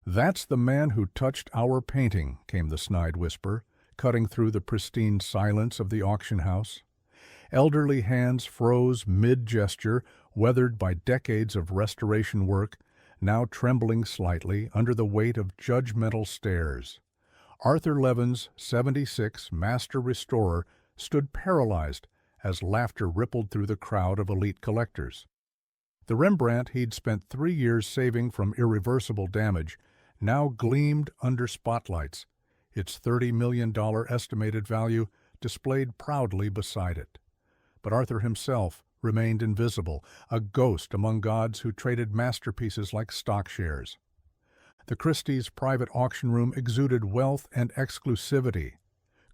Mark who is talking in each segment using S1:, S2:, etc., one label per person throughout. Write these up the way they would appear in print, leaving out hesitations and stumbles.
S1: "That's the man who touched our painting," came the snide whisper, cutting through the pristine silence of the auction house. Elderly hands froze mid-gesture, weathered by decades of restoration work, now trembling slightly under the weight of judgmental stares. Arthur Levins, 76, master restorer, stood paralyzed as laughter rippled through the crowd of elite collectors. The Rembrandt he'd spent 3 years saving from irreversible damage now gleamed under spotlights, its $30 million estimated value displayed proudly beside it. But Arthur himself remained invisible, a ghost among gods who traded masterpieces like stock shares. The Christie's private auction room exuded wealth and exclusivity.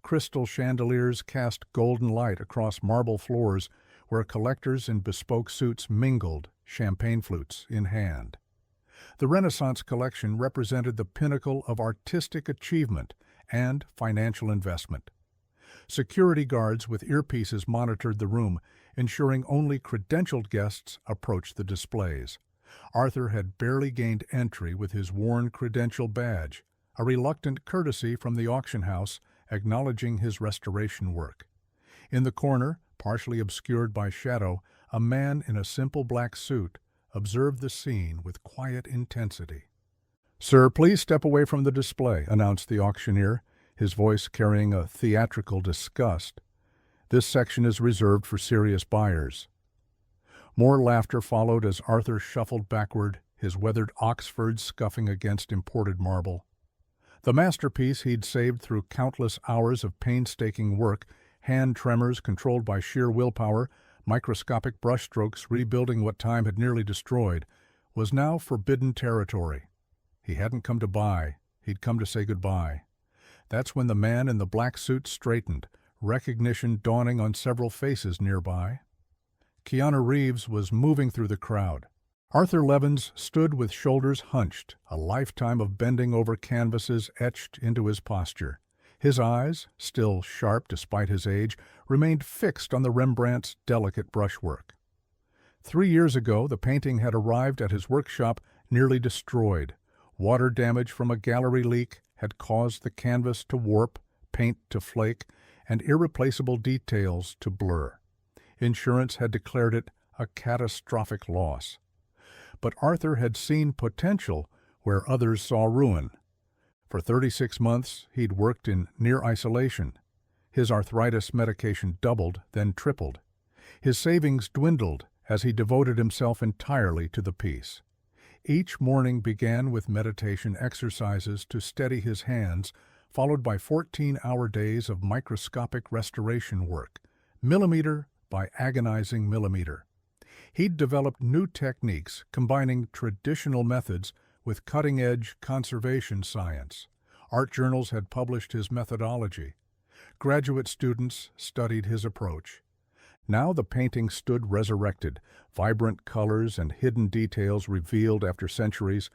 S1: Crystal chandeliers cast golden light across marble floors where collectors in bespoke suits mingled, champagne flutes in hand. The Renaissance collection represented the pinnacle of artistic achievement and financial investment. Security guards with earpieces monitored the room, ensuring only credentialed guests approached the displays. Arthur had barely gained entry with his worn credential badge, a reluctant courtesy from the auction house acknowledging his restoration work. In the corner, partially obscured by shadow, a man in a simple black suit observed the scene with quiet intensity. "Sir, please step away from the display," announced the auctioneer, his voice carrying a theatrical disgust. "This section is reserved for serious buyers." More laughter followed as Arthur shuffled backward, his weathered Oxfords scuffing against imported marble. The masterpiece he'd saved through countless hours of painstaking work, hand tremors controlled by sheer willpower, microscopic brushstrokes rebuilding what time had nearly destroyed, was now forbidden territory. He hadn't come to buy, he'd come to say goodbye. That's when the man in the black suit straightened, recognition dawning on several faces nearby. Keanu Reeves was moving through the crowd. Arthur Levins stood with shoulders hunched, a lifetime of bending over canvases etched into his posture. His eyes, still sharp despite his age, remained fixed on the Rembrandt's delicate brushwork. 3 years ago, the painting had arrived at his workshop nearly destroyed. Water damage from a gallery leak had caused the canvas to warp, paint to flake, and irreplaceable details to blur. Insurance had declared it a catastrophic loss. But Arthur had seen potential where others saw ruin. For 36 months, he'd worked in near isolation. His arthritis medication doubled, then tripled. His savings dwindled as he devoted himself entirely to the piece. Each morning began with meditation exercises to steady his hands, followed by 14-hour days of microscopic restoration work, millimeter by agonizing millimeter. He'd developed new techniques combining traditional methods with cutting-edge conservation science. Art journals had published his methodology. Graduate students studied his approach. Now the painting stood resurrected, vibrant colors and hidden details revealed after centuries,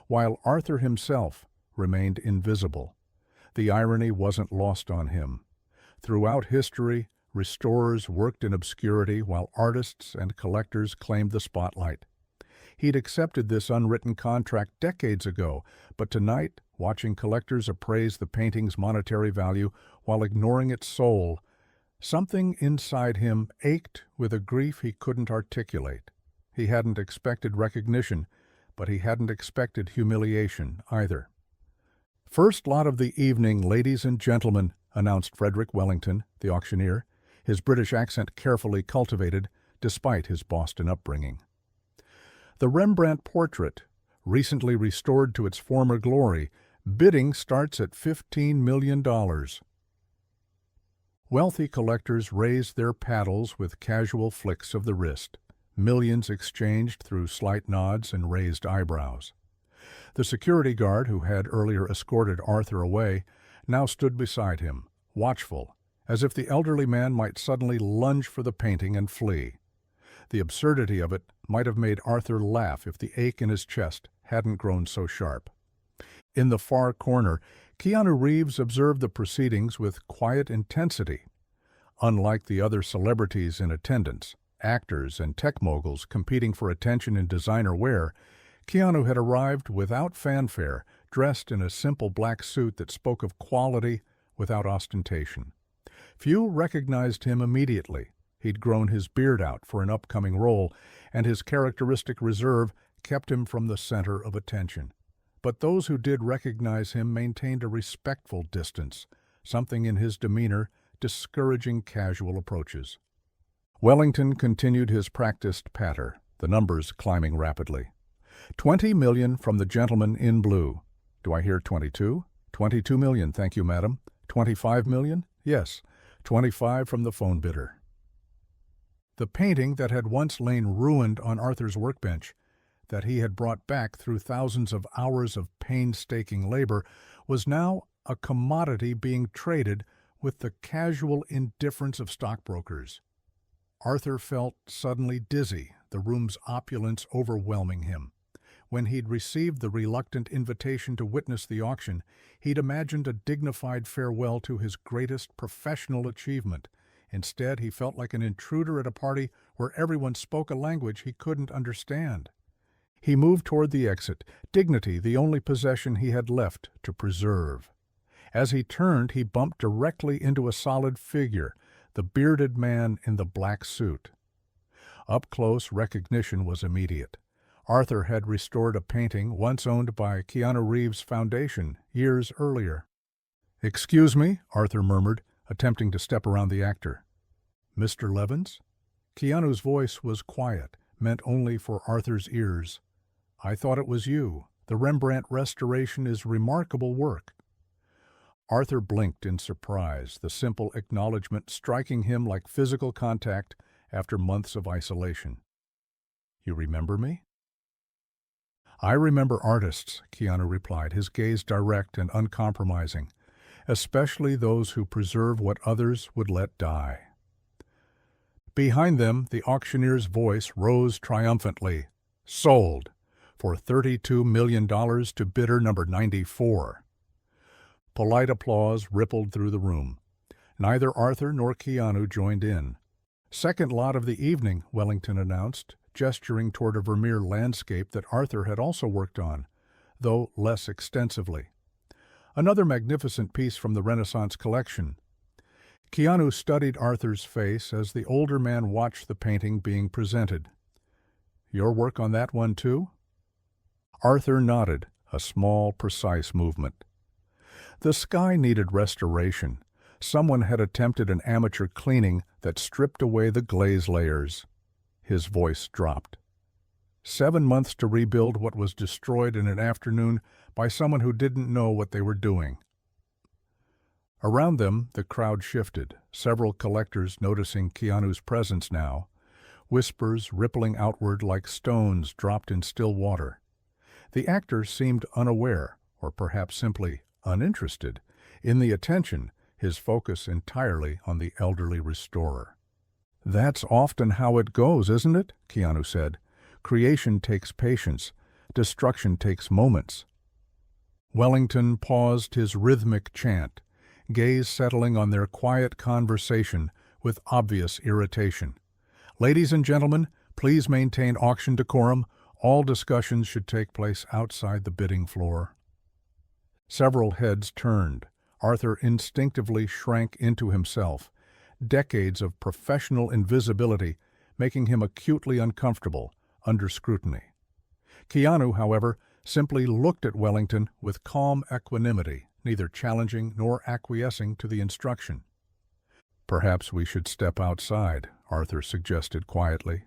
S1: while Arthur himself remained invisible. The irony wasn't lost on him. Throughout history, restorers worked in obscurity while artists and collectors claimed the spotlight. He'd accepted this unwritten contract decades ago, but tonight, watching collectors appraise the painting's monetary value while ignoring its soul, something inside him ached with a grief he couldn't articulate. He hadn't expected recognition, but he hadn't expected humiliation either. "First lot of the evening, ladies and gentlemen," announced Frederick Wellington, the auctioneer, his British accent carefully cultivated despite his Boston upbringing. The Rembrandt portrait, recently restored to its former glory, bidding starts at $15 million. Wealthy collectors raised their paddles with casual flicks of the wrist, millions exchanged through slight nods and raised eyebrows. The security guard who had earlier escorted Arthur away now stood beside him, watchful, as if the elderly man might suddenly lunge for the painting and flee. The absurdity of it might have made Arthur laugh if the ache in his chest hadn't grown so sharp. In the far corner, Keanu Reeves observed the proceedings with quiet intensity. Unlike the other celebrities in attendance, actors and tech moguls competing for attention in designer wear, Keanu had arrived without fanfare, dressed in a simple black suit that spoke of quality without ostentation. Few recognized him immediately. He'd grown his beard out for an upcoming role, and his characteristic reserve kept him from the center of attention. But those who did recognize him maintained a respectful distance, something in his demeanor discouraging casual approaches. Wellington continued his practiced patter, the numbers climbing rapidly. 20 million from the gentleman in blue. Do I hear 22? 22 million, thank you, madam. 25 million? Yes. 25 from the phone bidder. The painting that had once lain ruined on Arthur's workbench, that he had brought back through thousands of hours of painstaking labor, was now a commodity being traded with the casual indifference of stockbrokers. Arthur felt suddenly dizzy, the room's opulence overwhelming him. When he'd received the reluctant invitation to witness the auction, he'd imagined a dignified farewell to his greatest professional achievement. Instead, he felt like an intruder at a party where everyone spoke a language he couldn't understand. He moved toward the exit, dignity the only possession he had left to preserve. As he turned, he bumped directly into a solid figure, the bearded man in the black suit. Up close, recognition was immediate. Arthur had restored a painting once owned by Keanu Reeves' foundation years earlier. "Excuse me," Arthur murmured, attempting to step around the actor. "Mr. Levins?" Keanu's voice was quiet, meant only for Arthur's ears. "I thought it was you. The Rembrandt restoration is remarkable work." Arthur blinked in surprise, the simple acknowledgement striking him like physical contact after months of isolation. "You remember me?" "I remember artists," Keanu replied, his gaze direct and uncompromising, "especially those who preserve what others would let die." Behind them, the auctioneer's voice rose triumphantly. "Sold! For $32 million to bidder number 94. Polite applause rippled through the room. Neither Arthur nor Keanu joined in. "Second lot of the evening," Wellington announced, gesturing toward a Vermeer landscape that Arthur had also worked on, though less extensively. Another magnificent piece from the Renaissance collection. Keanu studied Arthur's face as the older man watched the painting being presented. "Your work on that one, too?" Arthur nodded, a small, precise movement. The sky needed restoration. Someone had attempted an amateur cleaning that stripped away the glaze layers. His voice dropped. 7 months to rebuild what was destroyed in an afternoon by someone who didn't know what they were doing. Around them, the crowd shifted, several collectors noticing Keanu's presence now, whispers rippling outward like stones dropped in still water. The actor seemed unaware, or perhaps simply uninterested, in the attention, his focus entirely on the elderly restorer. "That's often how it goes, isn't it?" Keanu said. "Creation takes patience. Destruction takes moments." Wellington paused his rhythmic chant, gaze settling on their quiet conversation with obvious irritation. "Ladies and gentlemen, please maintain auction decorum. All discussions should take place outside the bidding floor." Several heads turned. Arthur instinctively shrank into himself, decades of professional invisibility making him acutely uncomfortable under scrutiny. Keanu, however, simply looked at Wellington with calm equanimity, neither challenging nor acquiescing to the instruction. "Perhaps we should step outside," Arthur suggested quietly.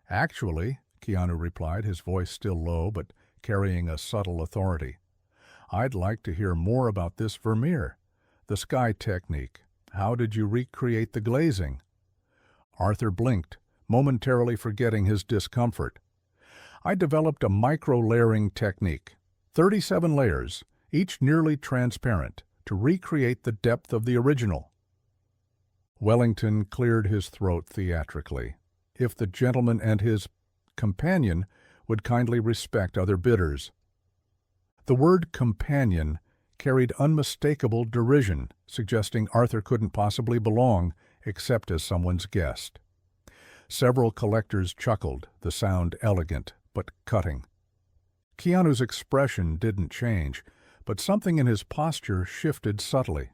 S1: "Actually," Keanu replied, his voice still low but carrying a subtle authority, "I'd like to hear more about this Vermeer, the sky technique. How did you recreate the glazing?" Arthur blinked, momentarily forgetting his discomfort. "I developed a micro-layering technique, 37 layers, each nearly transparent, to recreate the depth of the original." Wellington cleared his throat theatrically. If the gentleman and his companion would kindly respect other bidders. The word companion carried unmistakable derision, suggesting Arthur couldn't possibly belong except as someone's guest. Several collectors chuckled, the sound elegant but cutting. Keanu's expression didn't change, but something in his posture shifted subtly.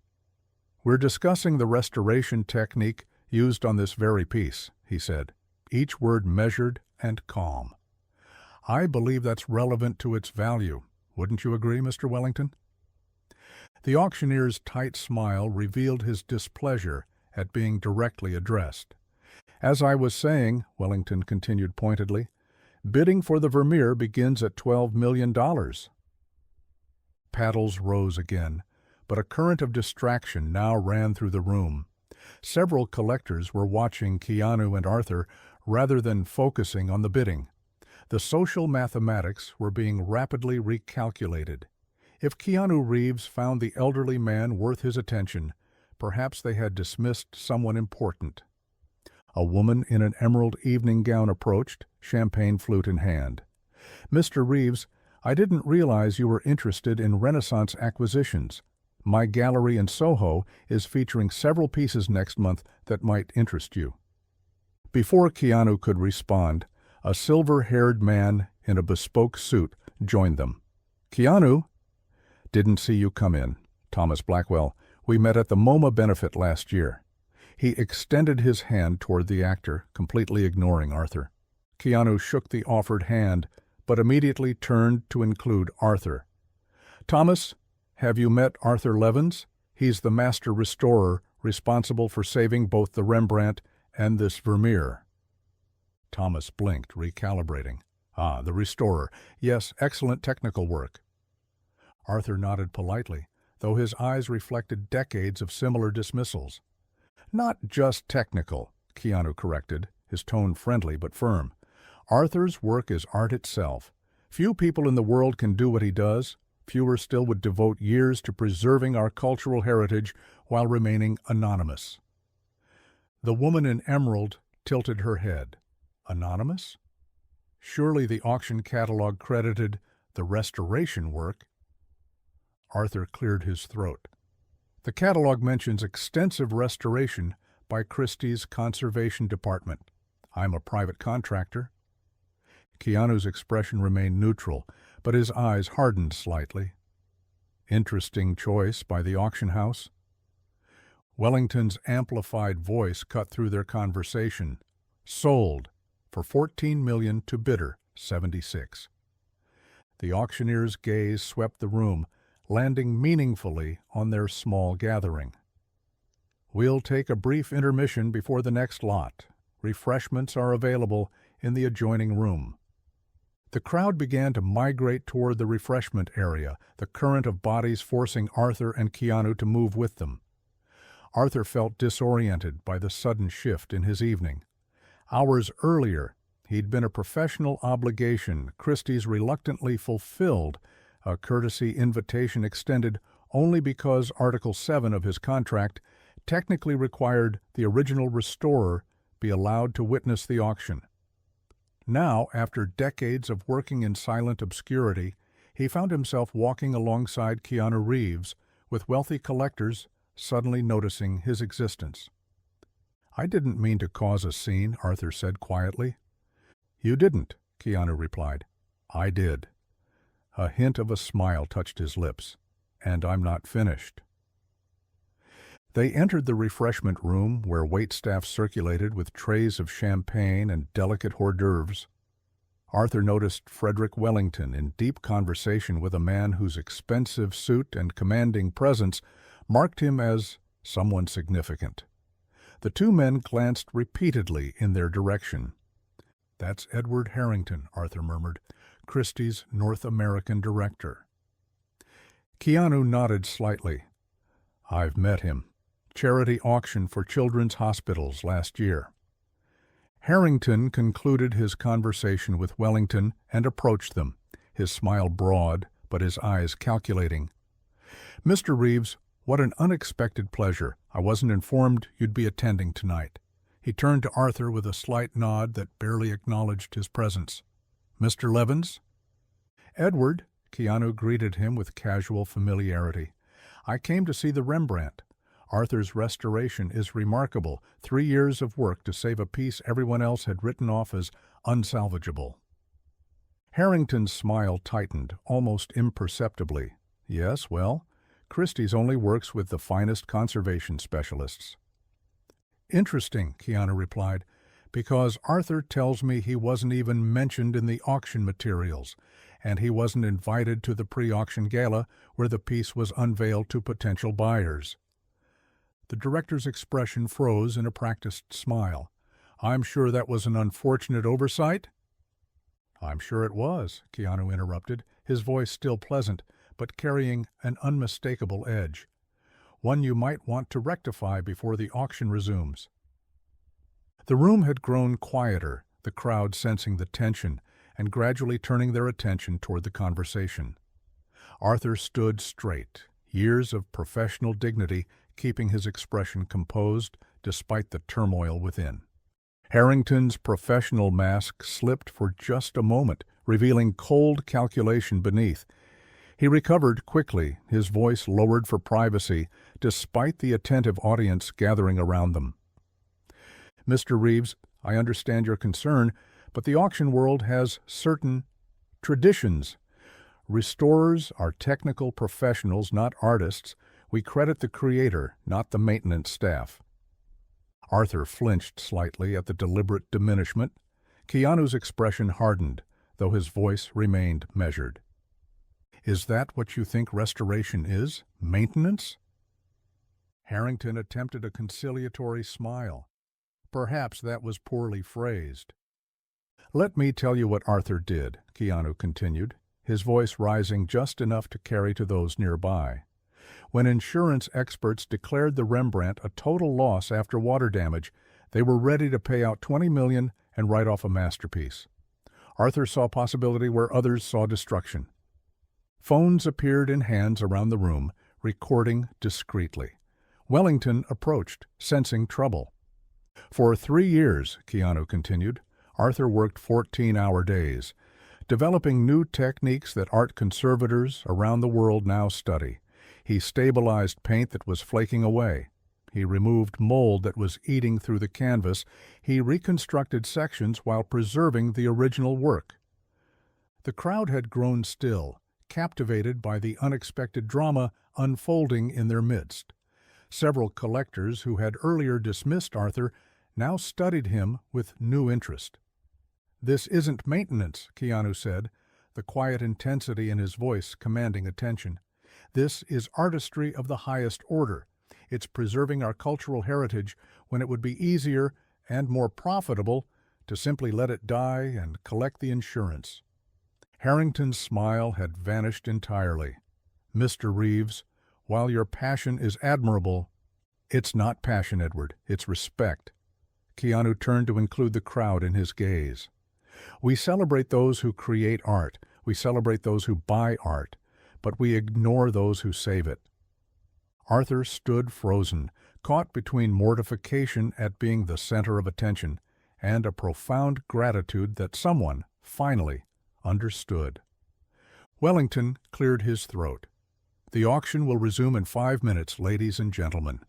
S1: "We're discussing the restoration technique used on this very piece," he said, each word measured and calm. "I believe that's relevant to its value. Wouldn't you agree, Mr. Wellington?" The auctioneer's tight smile revealed his displeasure at being directly addressed. "As I was saying," Wellington continued pointedly, "bidding for the Vermeer begins at $12 million. Paddles rose again, but a current of distraction now ran through the room. Several collectors were watching Keanu and Arthur rather than focusing on the bidding. The social mathematics were being rapidly recalculated. If Keanu Reeves found the elderly man worth his attention, perhaps they had dismissed someone important. A woman in an emerald evening gown approached, champagne flute in hand. "Mr. Reeves, I didn't realize you were interested in Renaissance acquisitions. My gallery in Soho is featuring several pieces next month that might interest you." Before Keanu could respond, a silver-haired man in a bespoke suit joined them. "Keanu?" "Didn't see you come in. Thomas Blackwell. We met at the MoMA benefit last year." He extended his hand toward the actor, completely ignoring Arthur. Keanu shook the offered hand, but immediately turned to include Arthur. "Thomas, have you met Arthur Levins? He's the master restorer responsible for saving both the Rembrandt and this Vermeer." Thomas blinked, recalibrating. "Ah, the restorer. Yes, excellent technical work." Arthur nodded politely, though his eyes reflected decades of similar dismissals. "Not just technical," Keanu corrected, his tone friendly but firm. "Arthur's work is art itself. Few people in the world can do what he does. Fewer still would devote years to preserving our cultural heritage while remaining anonymous." The woman in emerald tilted her head. Anonymous? Surely the auction catalog credited the restoration work. Arthur cleared his throat. "The catalog mentions extensive restoration by Christie's Conservation Department. I'm a private contractor." Keanu's expression remained neutral, but his eyes hardened slightly. "Interesting choice by the auction house." Wellington's amplified voice cut through their conversation. "Sold for $14 million to bidder 76." The auctioneer's gaze swept the room, landing meaningfully on their small gathering. "We'll take a brief intermission before the next lot. Refreshments are available in the adjoining room." The crowd began to migrate toward the refreshment area, the current of bodies forcing Arthur and Keanu to move with them. Arthur felt disoriented by the sudden shift in his evening. Hours earlier, he'd been a professional obligation Christie's reluctantly fulfilled, a courtesy invitation extended only because Article 7 of his contract technically required the original restorer be allowed to witness the auction. Now, after decades of working in silent obscurity, he found himself walking alongside Keanu Reeves, with wealthy collectors suddenly noticing his existence. "I didn't mean to cause a scene," Arthur said quietly. "You didn't," Keanu replied. "I did." A hint of a smile touched his lips. "And I'm not finished." They entered the refreshment room where waitstaff circulated with trays of champagne and delicate hors d'oeuvres. Arthur noticed Frederick Wellington in deep conversation with a man whose expensive suit and commanding presence marked him as someone significant. The two men glanced repeatedly in their direction. "That's Edward Harrington," Arthur murmured, "Christie's North American director." Keanu nodded slightly. "I've met him. Charity auction for children's hospitals last year." Harrington concluded his conversation with Wellington and approached them, his smile broad but his eyes calculating. "Mr. Reeves, what an unexpected pleasure. I wasn't informed you'd be attending tonight." He turned to Arthur with a slight nod that barely acknowledged his presence. "Mr. Levins?" "Edward," Keanu greeted him with casual familiarity. "I came to see the Rembrandt. Arthur's restoration is remarkable. 3 years of work to save a piece everyone else had written off as unsalvageable." Harrington's smile tightened, almost imperceptibly. Yes, well, Christie's only works with the finest conservation specialists. Interesting, Keanu replied, because Arthur tells me he wasn't even mentioned in the auction materials, and he wasn't invited to the pre-auction gala where the piece was unveiled to potential buyers. The director's expression froze in a practiced smile. I'm sure that was an unfortunate oversight? I'm sure it was, Keanu interrupted, his voice still pleasant, but carrying an unmistakable edge. One you might want to rectify before the auction resumes. The room had grown quieter, the crowd sensing the tension and gradually turning their attention toward the conversation. Arthur stood straight, years of professional dignity keeping his expression composed despite the turmoil within. Harrington's professional mask slipped for just a moment, revealing cold calculation beneath. He recovered quickly, his voice lowered for privacy, despite the attentive audience gathering around them. Mr. Reeves, I understand your concern, but the auction world has certain traditions. Restorers are technical professionals, not artists. We credit the creator, not the maintenance staff. Arthur flinched slightly at the deliberate diminishment. Keanu's expression hardened, though his voice remained measured. Is that what you think restoration is? Maintenance? Harrington attempted a conciliatory smile. Perhaps that was poorly phrased. Let me tell you what Arthur did, Keanu continued, his voice rising just enough to carry to those nearby. When insurance experts declared the Rembrandt a total loss after water damage, they were ready to pay out $20 million and write off a masterpiece. Arthur saw possibility where others saw destruction. Phones appeared in hands around the room, recording discreetly. Wellington approached, sensing trouble. For 3 years, Keanu continued, Arthur worked 14-hour days, developing new techniques that art conservators around the world now study. He stabilized paint that was flaking away. He removed mold that was eating through the canvas. He reconstructed sections while preserving the original work. The crowd had grown still, captivated by the unexpected drama unfolding in their midst. Several collectors who had earlier dismissed Arthur now studied him with new interest. This isn't maintenance, Keanu said, the quiet intensity in his voice commanding attention. This is artistry of the highest order. It's preserving our cultural heritage when it would be easier and more profitable to simply let it die and collect the insurance. Harrington's smile had vanished entirely. Mr. Reeves, while your passion is admirable, it's not passion, Edward, it's respect. Keanu turned to include the crowd in his gaze. We celebrate those who create art. We celebrate those who buy art. But we ignore those who save it. Arthur stood frozen, caught between mortification at being the center of attention and a profound gratitude that someone, finally, understood. Wellington cleared his throat. The auction will resume in 5 minutes, ladies and gentlemen.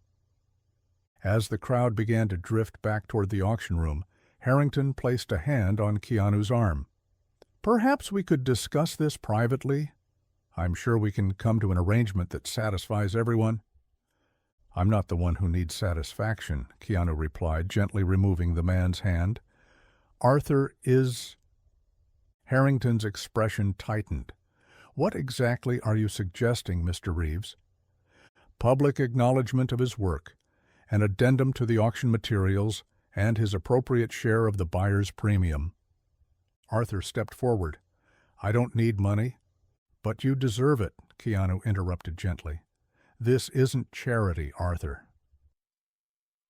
S1: As the crowd began to drift back toward the auction room, Harrington placed a hand on Keanu's arm. Perhaps we could discuss this privately? I'm sure we can come to an arrangement that satisfies everyone. I'm not the one who needs satisfaction, Keanu replied, gently removing the man's hand. Arthur is... Harrington's expression tightened. What exactly are you suggesting, Mr. Reeves? Public acknowledgement of his work, an addendum to the auction materials, and his appropriate share of the buyer's premium. Arthur stepped forward. I don't need money. But you deserve it, Keanu interrupted gently. This isn't charity, Arthur.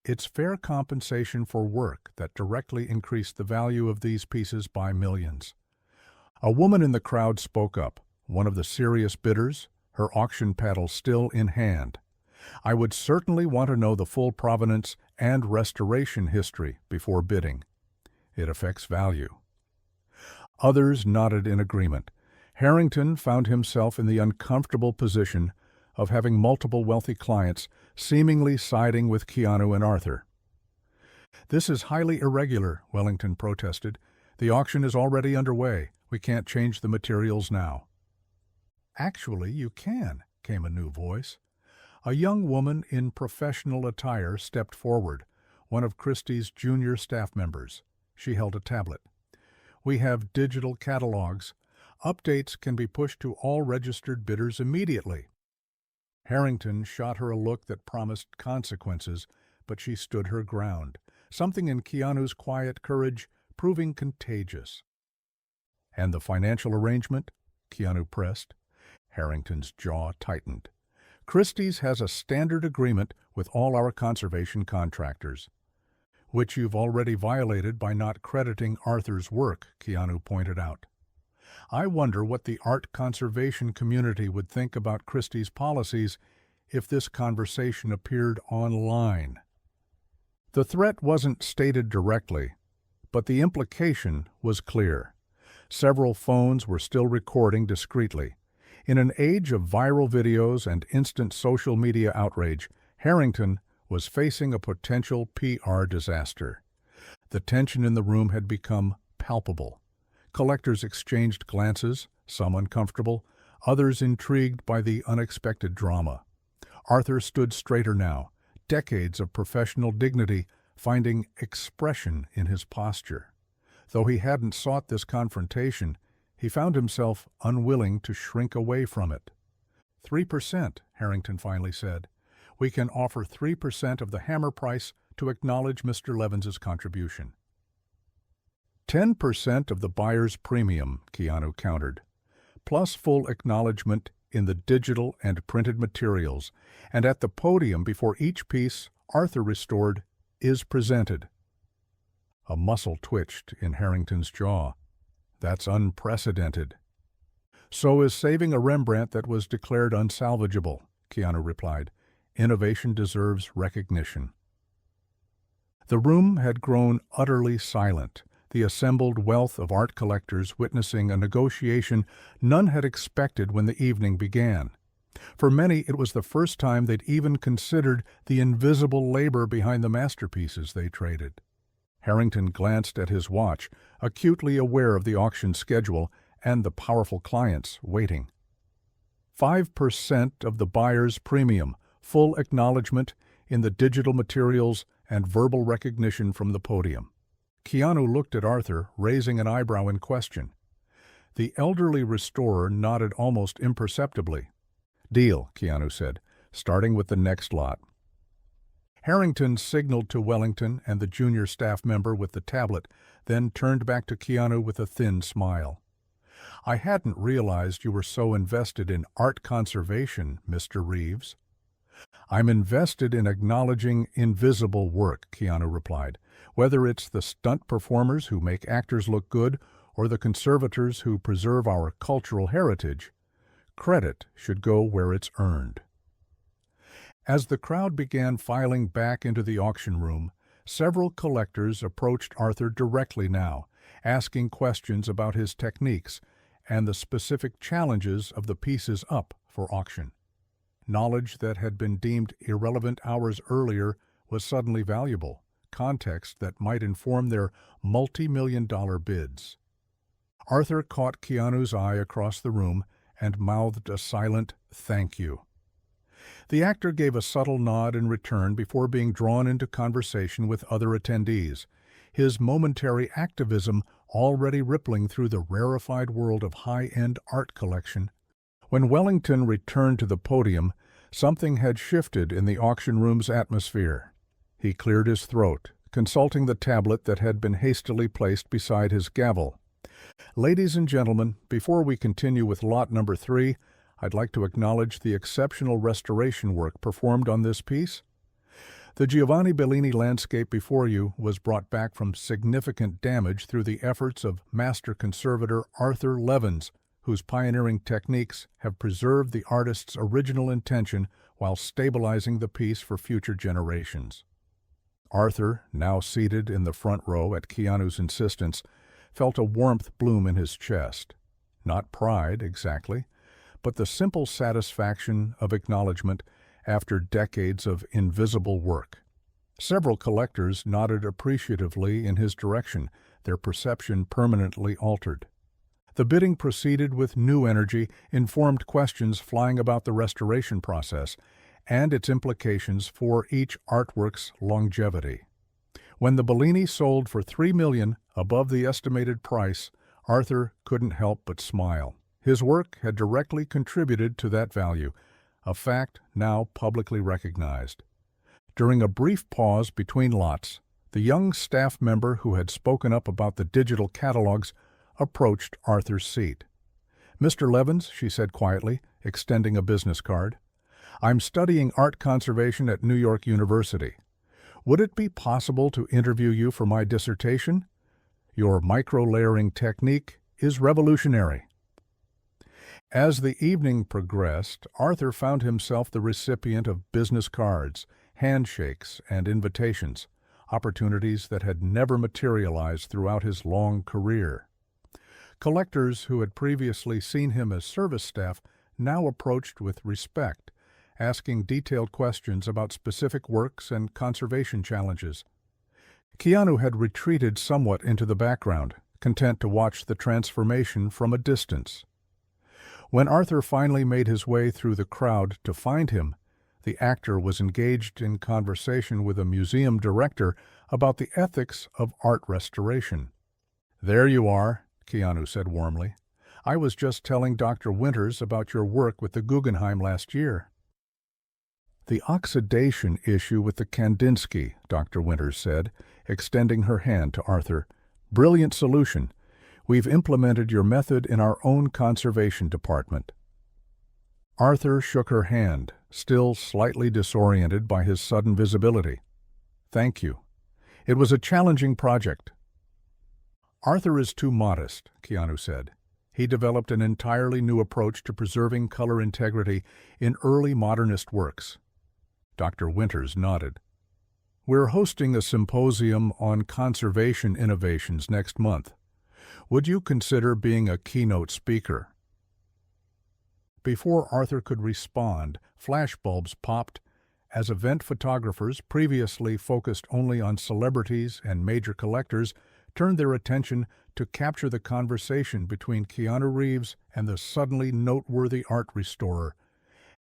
S1: It's fair compensation for work that directly increased the value of these pieces by millions. A woman in the crowd spoke up, one of the serious bidders, her auction paddle still in hand. I would certainly want to know the full provenance and restoration history before bidding. It affects value. Others nodded in agreement. Harrington found himself in the uncomfortable position of having multiple wealthy clients seemingly siding with Keanu and Arthur. This is highly irregular, Wellington protested. The auction is already underway. We can't change the materials now." "Actually, you can," came a new voice. A young woman in professional attire stepped forward, one of Christie's junior staff members. She held a tablet. "We have digital catalogs. Updates can be pushed to all registered bidders immediately." Harrington shot her a look that promised consequences, but she stood her ground, something in Keanu's quiet courage proving contagious. "And the financial arrangement?" Keanu pressed. Harrington's jaw tightened. "Christie's has a standard agreement with all our conservation contractors." "Which you've already violated by not crediting Arthur's work," Keanu pointed out. "I wonder what the art conservation community would think about Christie's policies if this conversation appeared online." The threat wasn't stated directly, but the implication was clear. Several phones were still recording discreetly. In an age of viral videos and instant social media outrage, Harrington was facing a potential PR disaster. The tension in the room had become palpable. Collectors exchanged glances, some uncomfortable, others intrigued by the unexpected drama. Arthur stood straighter now, decades of professional dignity finding expression in his posture. Though he hadn't sought this confrontation, he found himself unwilling to shrink away from it. 3%, Harrington finally said. "We can offer 3% of the hammer price to acknowledge Mr. Levins's contribution." 10% of the buyer's premium, Keanu countered, plus full acknowledgement in the digital and printed materials, and at the podium before each piece, Arthur restored, "is presented." A muscle twitched in Harrington's jaw. "That's unprecedented." "So is saving a Rembrandt that was declared unsalvageable," Keanu replied. "Innovation deserves recognition." The room had grown utterly silent, the assembled wealth of art collectors witnessing a negotiation none had expected when the evening began. For many, it was the first time they'd even considered the invisible labor behind the masterpieces they traded. Harrington glanced at his watch, acutely aware of the auction schedule and the powerful clients waiting. 5% of the buyer's premium, full acknowledgement in the digital materials and verbal recognition from the podium. Keanu looked at Arthur, raising an eyebrow in question. The elderly restorer nodded almost imperceptibly. "Deal," Keanu said, "starting with the next lot." Harrington signaled to Wellington and the junior staff member with the tablet, then turned back to Keanu with a thin smile. "I hadn't realized you were so invested in art conservation, Mr. Reeves." "I'm invested in acknowledging invisible work," Keanu replied, "whether it's the stunt performers who make actors look good or the conservators who preserve our cultural heritage. Credit should go where it's earned." As the crowd began filing back into the auction room, several collectors approached Arthur directly now, asking questions about his techniques and the specific challenges of the pieces up for auction. Knowledge that had been deemed irrelevant hours earlier was suddenly valuable, context that might inform their multi-million-dollar bids. Arthur caught Keanu's eye across the room and mouthed a silent "thank you." The actor gave a subtle nod in return before being drawn into conversation with other attendees, his momentary activism already rippling through the rarefied world of high-end art collection. When Wellington returned to the podium, something had shifted in the auction room's atmosphere. He cleared his throat, consulting the tablet that had been hastily placed beside his gavel. "Ladies and gentlemen, before we continue with lot number 3, I'd like to acknowledge the exceptional restoration work performed on this piece. The Giovanni Bellini landscape before you was brought back from significant damage through the efforts of master conservator Arthur Levins, whose pioneering techniques have preserved the artist's original intention while stabilizing the piece for future generations." Arthur, now seated in the front row at Keanu's insistence, felt a warmth bloom in his chest. Not pride, exactly, but the simple satisfaction of acknowledgement after decades of invisible work. Several collectors nodded appreciatively in his direction, their perception permanently altered. The bidding proceeded with new energy, informed questions flying about the restoration process and its implications for each artwork's longevity. When the Bellini sold for $3 million above the estimated price, Arthur couldn't help but smile. His work had directly contributed to that value, a fact now publicly recognized. During a brief pause between lots, the young staff member who had spoken up about the digital catalogs approached Arthur's seat. "Mr. Levins," she said quietly, extending a business card, "I'm studying art conservation at New York University. Would it be possible to interview you for my dissertation? Your micro-layering technique is revolutionary." As the evening progressed, Arthur found himself the recipient of business cards, handshakes, and invitations, opportunities that had never materialized throughout his long career. Collectors who had previously seen him as service staff now approached with respect, asking detailed questions about specific works and conservation challenges. Keanu had retreated somewhat into the background, content to watch the transformation from a distance. When Arthur finally made his way through the crowd to find him, the actor was engaged in conversation with a museum director about the ethics of art restoration. "There you are," Keanu said warmly. "I was just telling Dr. Winters about your work with the Guggenheim last year." "The oxidation issue with the Kandinsky," Dr. Winters said, extending her hand to Arthur. "Brilliant solution. We've implemented your method in our own conservation department." Arthur shook her hand, still slightly disoriented by his sudden visibility. "Thank you. It was a challenging project." "Arthur is too modest," Keanu said. He developed an entirely new approach to preserving color integrity in early modernist works. Dr. Winters nodded. "We're hosting a symposium on conservation innovations next month. Would you consider being a keynote speaker?" Before Arthur could respond, flashbulbs popped as event photographers, previously focused only on celebrities and major collectors, turned their attention to capture the conversation between Keanu Reeves and the suddenly noteworthy art restorer.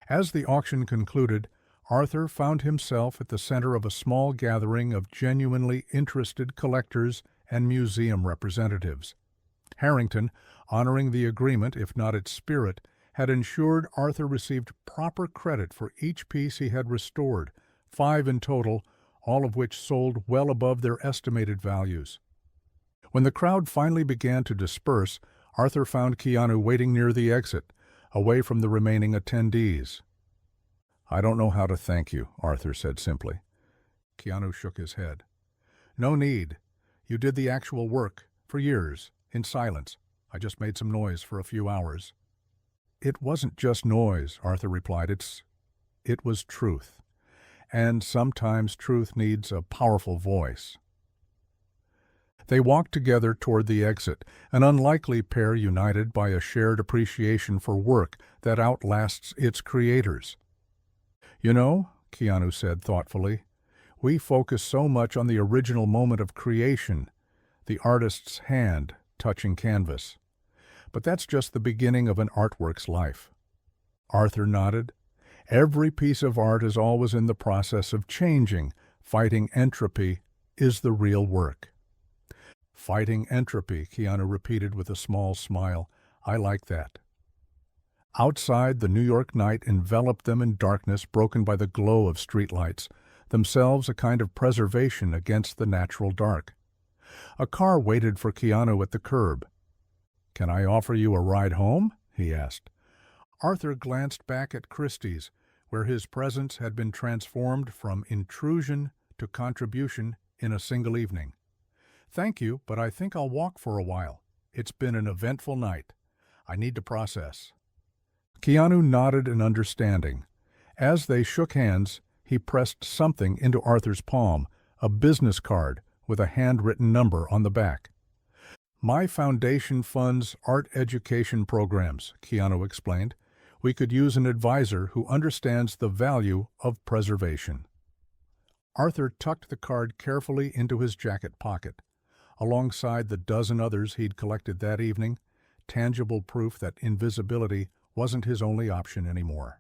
S1: As the auction concluded, Arthur found himself at the center of a small gathering of genuinely interested collectors and museum representatives. Harrington, honoring the agreement if not its spirit, had ensured Arthur received proper credit for each piece he had restored, 5 in total, all of which sold well above their estimated values. When the crowd finally began to disperse, Arthur found Keanu waiting near the exit, away from the remaining attendees. "I don't know how to thank you," Arthur said simply. Keanu shook his head. "No need. You did the actual work, for years, in silence. I just made some noise for a few hours." "It wasn't just noise," Arthur replied. It was truth. And sometimes truth needs a powerful voice. They walked together toward the exit, an unlikely pair united by a shared appreciation for work that outlasts its creators. "You know," Keanu said thoughtfully, "we focus so much on the original moment of creation, the artist's hand touching canvas. But that's just the beginning of an artwork's life." Arthur nodded. "Every piece of art is always in the process of changing. Fighting entropy is the real work." "Fighting entropy," Keanu repeated with a small smile. "I like that." Outside, the New York night enveloped them in darkness broken by the glow of streetlights, themselves a kind of preservation against the natural dark. A car waited for Keanu at the curb. "Can I offer you a ride home?" he asked. Arthur glanced back at Christie's, where his presence had been transformed from intrusion to contribution in a single evening. "Thank you, but I think I'll walk for a while. It's been an eventful night. I need to process." Keanu nodded in understanding. As they shook hands, he pressed something into Arthur's palm, a business card with a handwritten number on the back. "My foundation funds art education programs," Keanu explained. "We could use an advisor who understands the value of preservation." Arthur tucked the card carefully into his jacket pocket. Alongside the dozen others he'd collected that evening, tangible proof that invisibility wasn't his only option anymore.